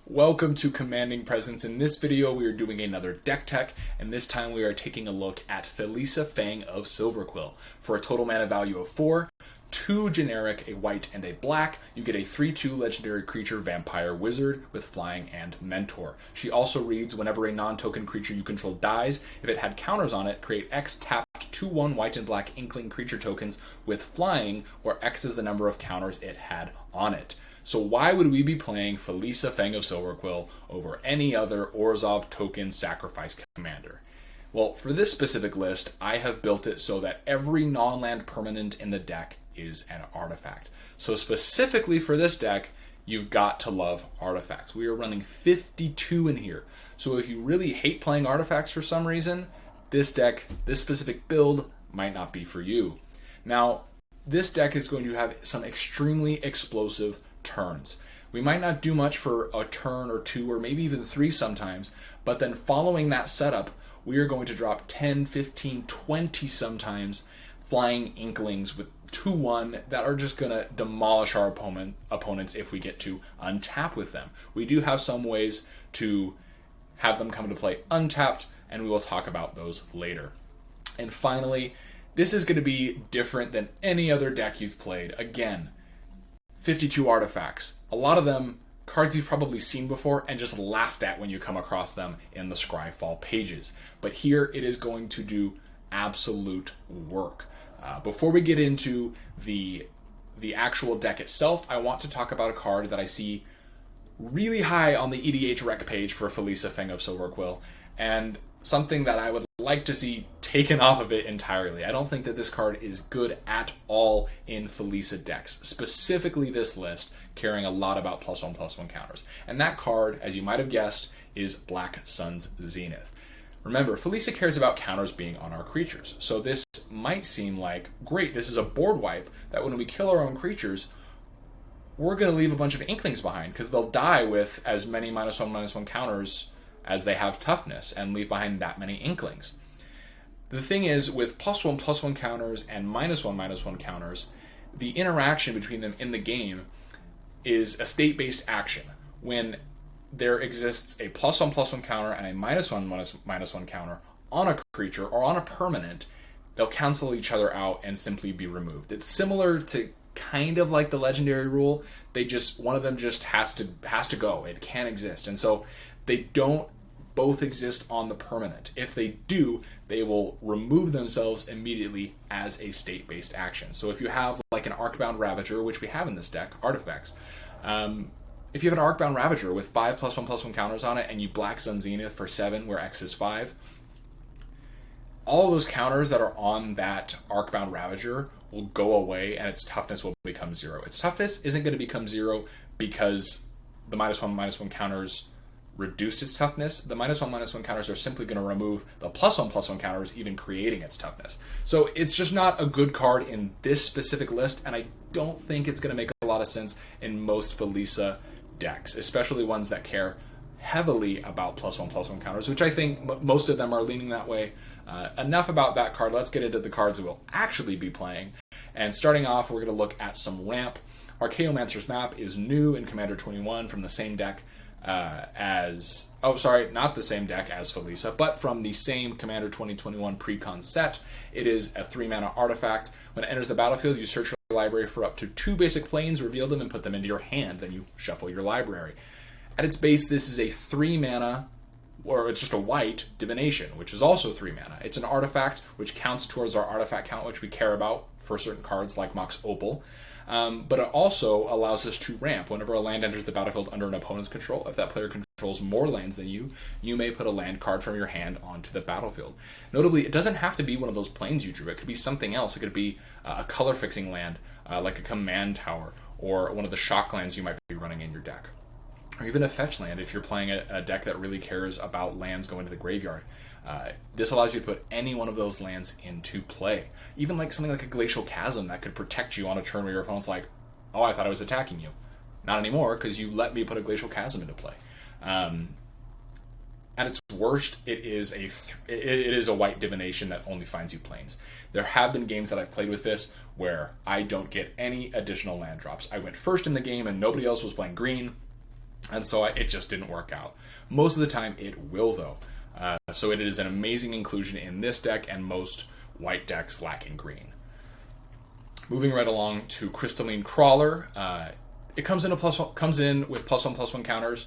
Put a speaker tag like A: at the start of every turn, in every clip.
A: Welcome to Commanding Presence. In this video we are doing another deck tech, and this time we are taking a look at Felisa, Fang of Silverquill. For a total mana value of 4, 2 generic, a white and a black, you get a 3/2 legendary creature vampire wizard with flying and mentor. She also reads, whenever a non-token creature you control dies, if it had counters on it, create X tapped 2/1 white and black inkling creature tokens with flying, where X is the number of counters it had on it. So why would we be playing Felisa, Fang of Silverquill over any other Orzhov token sacrifice commander? Well, for this specific list, I have built it so that every non-land permanent in the deck is an artifact. So specifically for this deck, you've got to love artifacts. We are running 52 in here. So if you really hate playing artifacts for some reason, this deck, this specific build, might not be for you. Now, this deck is going to have some extremely explosive turns. We might not do much for a turn or two or maybe even 3 sometimes, but then following that setup, we are going to drop 10, 15, 20 sometimes flying inklings with 2/1 that are just going to demolish our opponents if we get to untap with them. We do have some ways to have them come into play untapped, and we will talk about those later. And finally, this is going to be different than any other deck you've played. Again, 52 artifacts. A lot of them cards you've probably seen before and just laughed at when you come across them in the scryfall pages. But here it is going to do absolute work. Before we get into the actual deck itself, I want to talk about a card that I see really high on the EDH rec page for Felisa, Fang of Silverquill, and something that I would like to see taken off of it entirely. I don't think that this card is good at all in Felisa decks, specifically this list, caring a lot about +1/+1 counters. And that card, as you might have guessed, is Black Sun's Zenith. Remember, Felisa cares about counters being on our creatures, so this might seem like, great, this is a board wipe, that when we kill our own creatures, we're going to leave a bunch of inklings behind, because they'll die with as many -1/-1 counters as they have toughness, and leave behind that many inklings. The thing is, with +1/+1 counters and -1/-1 counters, the interaction between them in the game is a state-based action. When there exists a +1/+1 counter and a -1/-1 counter on a creature or on a permanent, they'll cancel each other out and simply be removed. It's similar to kind of like the legendary rule. One of them just has to go. It can't exist. And so they don't both exist on the permanent. If they do, they will remove themselves immediately as a state-based action. So if you have like an Arcbound Ravager, which we have in this deck, artifacts, if you have an Arcbound Ravager with 5 +1/+1 counters on it and you Black Sun Zenith for 7 where X is 5, all those counters that are on that Arcbound Ravager will go away and its toughness will become 0. Its toughness isn't going to become 0 because the -1/-1 counters reduced its toughness. The -1/-1 counters are simply going to remove the +1/+1 counters, even creating its toughness. So it's just not a good card in this specific list, and I don't think it's going to make a lot of sense in most Felisa decks, especially ones that care heavily about +1/+1 counters, which I think most of them are leaning that way. Enough about that card. Let's get into the cards that we'll actually be playing. And starting off, we're going to look at some ramp. Archaeomancer's Map is new in Commander 21 from the same deck not the same deck as Felisa, but from the same Commander 2021 pre-con set. It is a 3-mana artifact. When it enters the battlefield, you search your library for up to 2 basic planes, reveal them, and put them into your hand. Then you shuffle your library. At its base, this is a 3-mana, or it's just a white, Divination, which is also 3 mana. It's an artifact which counts towards our artifact count, which we care about for certain cards like Mox Opal. But it also allows us to ramp. Whenever a land enters the battlefield under an opponent's control, if that player controls more lands than you, you may put a land card from your hand onto the battlefield. Notably, it doesn't have to be one of those planes you drew. It could be something else. It could be a color-fixing land, like a command tower, or one of the shock lands you might be running in your deck. Or even a fetch land if you're playing a deck that really cares about lands going to the graveyard. This allows you to put any one of those lands into play. Even like something like a Glacial Chasm that could protect you on a turn where your opponent's like, oh, I thought I was attacking you. Not anymore, because you let me put a Glacial Chasm into play. At its worst, it is a white divination that only finds you planes. There have been games that I've played with this where I don't get any additional land drops. I went first in the game and nobody else was playing green. And so it just didn't work out. Most of the time it will though. So it is an amazing inclusion in this deck and most white decks lacking green. Moving right along to Crystalline Crawler. It comes in with +1/+1 counters,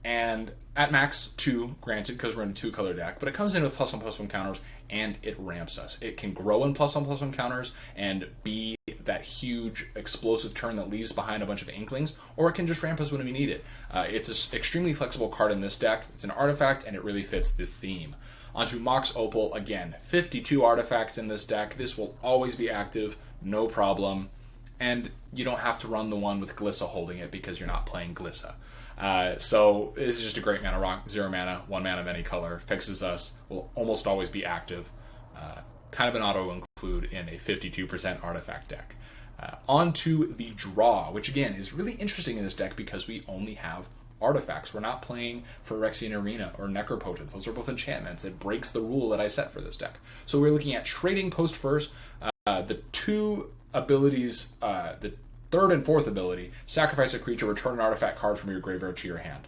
A: and at max 2, granted, because we're in a 2-color deck, but it comes in with +1/+1 counters, and it ramps us. It can grow in +1/+1 counters and be that huge explosive turn that leaves behind a bunch of Inklings, or it can just ramp us when we need it. It's an extremely flexible card in this deck. It's an artifact, and it really fits the theme. Onto Mox Opal, again, 52 artifacts in this deck. This will always be active, no problem. And you don't have to run the one with Glissa holding it because you're not playing Glissa. So this is just a great mana rock, 0 mana, 1 mana of any color, fixes us, will almost always be active. Kind of an auto include in a 52% artifact deck. On to the draw, which again is really interesting in this deck because we only have artifacts. We're not playing Phyrexian Arena or Necropotence. Those are both enchantments. It breaks the rule that I set for this deck. So we're looking at trading post first. The two abilities, the third and fourth ability, sacrifice a creature, return an artifact card from your graveyard to your hand.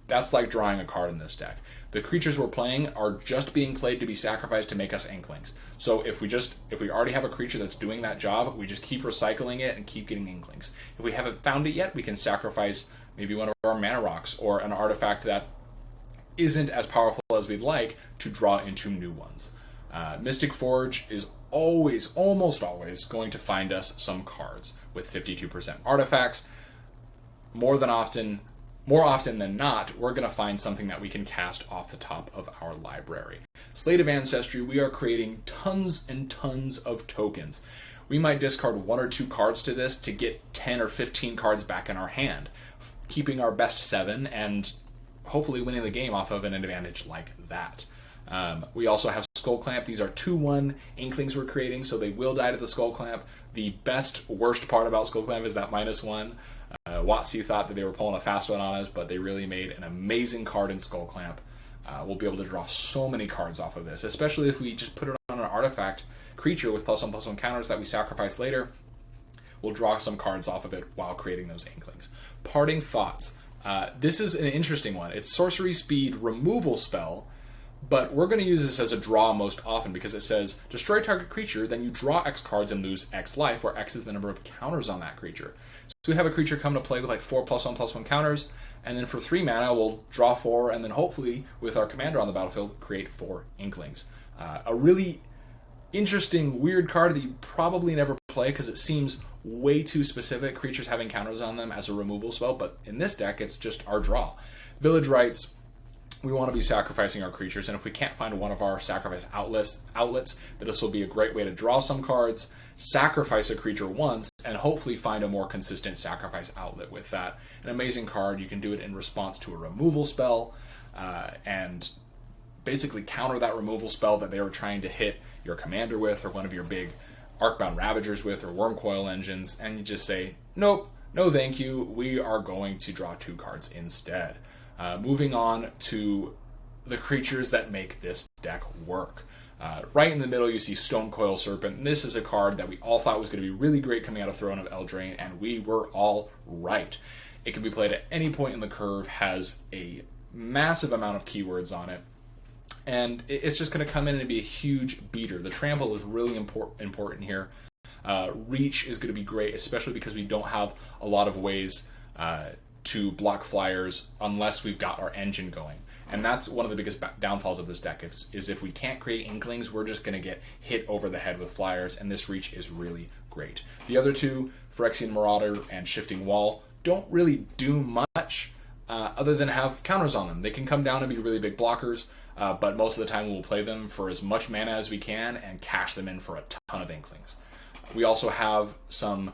A: That's like drawing a card in this deck. The creatures we're playing are just being played to be sacrificed to make us Inklings. So if we already have a creature that's doing that job, we just keep recycling it and keep getting Inklings. If we haven't found it yet, we can sacrifice maybe one of our mana rocks or an artifact that isn't as powerful as we'd like to draw into new ones. Mystic Forge is almost always going to find us some cards with 52% artifacts. More often than not, we're going to find something that we can cast off the top of our library. Slate of Ancestry, we are creating tons and tons of tokens. We might discard 1 or 2 cards to this to get 10 or 15 cards back in our hand, keeping our best 7 and hopefully winning the game off of an advantage like that. We also have Skull Clamp. These are 2/1 Inklings we're creating, so they will die to the Skull Clamp. The worst part about Skull Clamp is that -1. WotC thought that they were pulling a fast one on us, but they really made an amazing card in Skull Clamp. We'll be able to draw so many cards off of this, especially if we just put it on an artifact creature with +1/+1 counters that we sacrifice later. We'll draw some cards off of it while creating those Inklings. Parting Thoughts. This is an interesting one. It's sorcery speed removal spell, but we're going to use this as a draw most often because it says destroy target creature, then you draw X cards and lose X life, where X is the number of counters on that creature. So we have a creature come to play with like 4 +1/+1 counters, and then for 3 mana we'll draw 4, and then hopefully with our commander on the battlefield create 4 Inklings. A really interesting, weird card that you probably never play because it seems way too specific, creatures having counters on them as a removal spell, but in this deck it's just our draw. Village Rites, we want to be sacrificing our creatures, and if we can't find one of our sacrifice outlets, this will be a great way to draw some cards, sacrifice a creature once, and hopefully find a more consistent sacrifice outlet with that. An amazing card. You can do it in response to a removal spell, and basically counter that removal spell that they were trying to hit your commander with, or one of your big Arcbound Ravagers with, or Worm Coil engines, and you just say, nope, no thank you, we are going to draw 2 cards instead. Moving on to the creatures that make this deck work. Right in the middle you see Stone Coil Serpent. This is a card that we all thought was going to be really great coming out of Throne of Eldraine, and we were all right. It can be played at any point in the curve, has a massive amount of keywords on it, and it's just going to come in and be a huge beater. The trample is really important here. Reach is going to be great, especially because we don't have a lot of ways to block flyers unless we've got our engine going. And that's one of the biggest downfalls of this deck is if we can't create Inklings, we're just going to get hit over the head with flyers, and this Reach is really great. The other two, Phyrexian Marauder and Shifting Wall, don't really do much other than have counters on them. They can come down and be really big blockers, but most of the time we'll play them for as much mana as we can and cash them in for a ton of Inklings. We also have some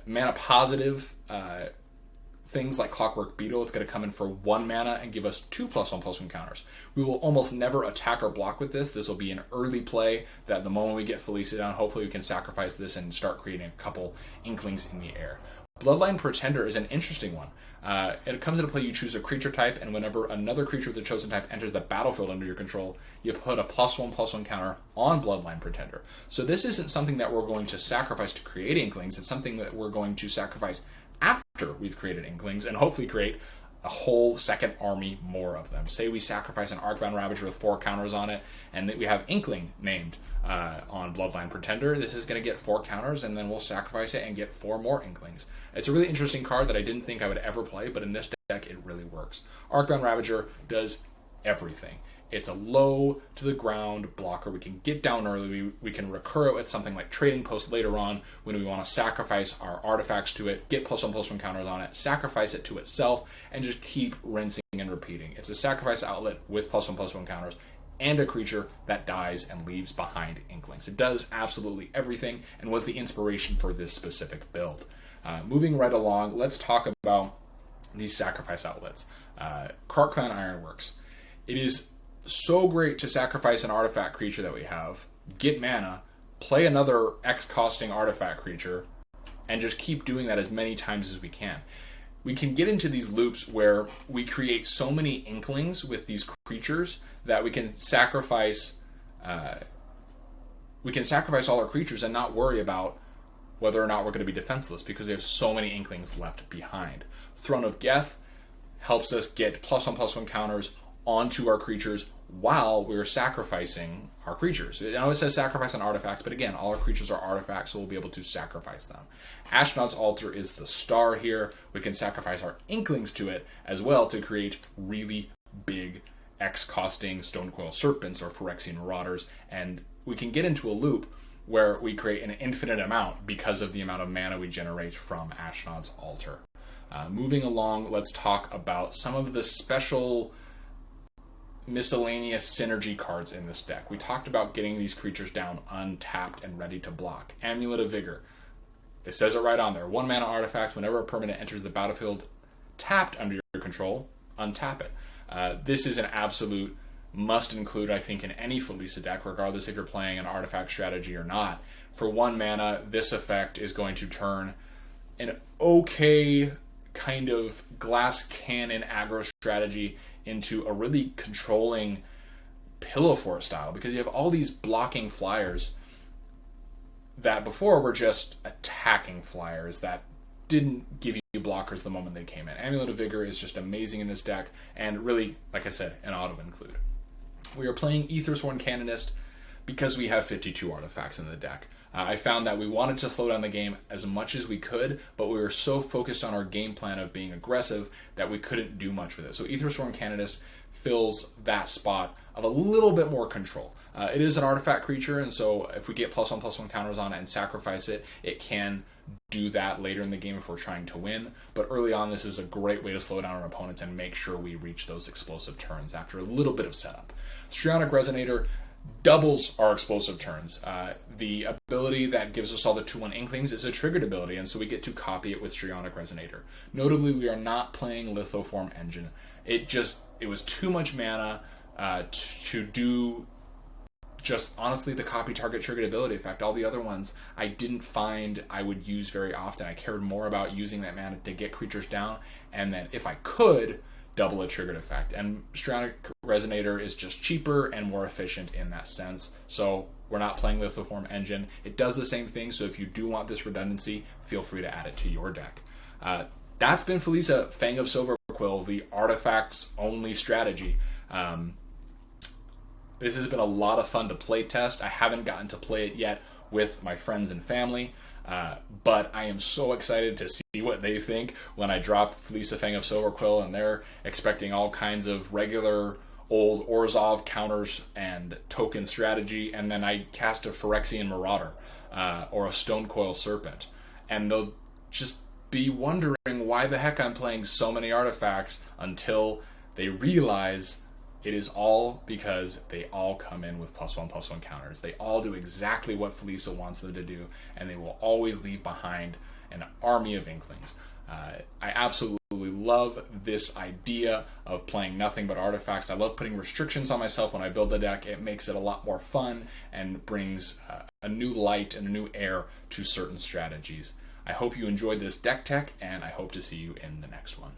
A: mana positive things like Clockwork Beetle. It's going to come in for 1 mana and give us 2 +1/+1 counters. We will almost never attack or block with this. This will be an early play that the moment we get Felisa down, hopefully we can sacrifice this and start creating a couple Inklings in the air. Bloodline Pretender is an interesting one. It comes into play, you choose a creature type, and whenever another creature of the chosen type enters the battlefield under your control, you put a +1/+1 counter on Bloodline Pretender. So this isn't something that we're going to sacrifice to create Inklings. It's something that we're going to sacrifice after we've created Inklings, and hopefully create a whole second army more of them. Say we sacrifice an Arcbound Ravager with 4 counters on it, and that we have Inkling named on Bloodline Pretender. This is going to get 4 counters, and then we'll sacrifice it and get 4 more Inklings. It's a really interesting card that I didn't think I would ever play, but in this deck it really works. Arcbound Ravager does everything. It's a low to the ground blocker. We can get down early. We can recur it with something like Trading Post later on when we want to sacrifice our artifacts to it, get +1/+1 counters on it, sacrifice it to itself, and just keep rinsing and repeating. It's a sacrifice outlet with +1/+1 counters and a creature that dies and leaves behind Inklings. It does absolutely everything and was the inspiration for this specific build. Moving right along, let's talk about these sacrifice outlets. Krark Clan Ironworks. It is so great to sacrifice an artifact creature that we have, get mana, play another X-costing artifact creature, and just keep doing that as many times as we can. We can get into these loops where we create so many Inklings with these creatures that we can sacrifice all our creatures and not worry about whether or not we're going to be defenseless because we have so many Inklings left behind. Throne of Geth helps us get +1/+1 counters onto our creatures while we're sacrificing our creatures. I know it says sacrifice an artifact, but again, all our creatures are artifacts, so we'll be able to sacrifice them. Ashnod's Altar is the star here. We can sacrifice our Inklings to it as well to create really big X-costing Stonecoil Serpents or Phyrexian Marauders, and we can get into a loop where we create an infinite amount because of the amount of mana we generate from Ashnod's Altar. Moving along, let's talk about some of the special miscellaneous synergy cards in this deck. We talked about getting these creatures down untapped and ready to block. Amulet of Vigor. It says it right on there. 1 mana artifact, whenever a permanent enters the battlefield tapped under your control, untap it. This is an absolute must include, I think, in any Felisa deck, regardless if you're playing an artifact strategy or not. For 1 mana, this effect is going to turn an okay kind of glass cannon aggro strategy into a really controlling Pillow Fort style, because you have all these blocking flyers that before were just attacking flyers that didn't give you blockers the moment they came in. Amulet of Vigor is just amazing in this deck, and really, like I said, an auto include. We are playing Aethersworn Canonist because we have 52 artifacts in the deck. I found that we wanted to slow down the game as much as we could, but we were so focused on our game plan of being aggressive that we couldn't do much with it. So Aethersworn Canonist fills that spot of a little bit more control. It is an artifact creature, and so if we get +1/+1 counters on it and sacrifice it, it can do that later in the game if we're trying to win. But early on, this is a great way to slow down our opponents and make sure we reach those explosive turns after a little bit of setup. Strionic Resonator doubles our explosive turns. The ability that gives us all the 2/1 Inklings is a triggered ability, and so we get to copy it with Strionic Resonator. Notably, we are not playing Lithoform Engine. It was too much mana to do just, honestly, the copy target triggered ability effect. All the other ones I didn't find I would use very often. I cared more about using that mana to get creatures down, and then if I could, double a triggered effect. And Strionic Resonator is just cheaper and more efficient in that sense. So we're not playing Lithoform Engine. It does the same thing, so if you do want this redundancy, feel free to add it to your deck. That's been Felisa Fang of Silverquill, the artifacts only strategy. This has been a lot of fun to play test. I haven't gotten to play it yet with my friends and family, but I am so excited to see what they think when I drop Felisa Fang of Silverquill, and they're expecting all kinds of regular old Orzhov counters and token strategy, and then I cast a Phyrexian Marauder or a Stonecoil Serpent, and they'll just be wondering why the heck I'm playing so many artifacts until they realize it is all because they all come in with +1/+1 counters. They all do exactly what Felisa wants them to do, and they will always leave behind an army of Inklings. I absolutely love this idea of playing nothing but artifacts. I love putting restrictions on myself when I build a deck. It makes it a lot more fun and brings a new light and a new air to certain strategies. I hope you enjoyed this deck tech, and I hope to see you in the next one.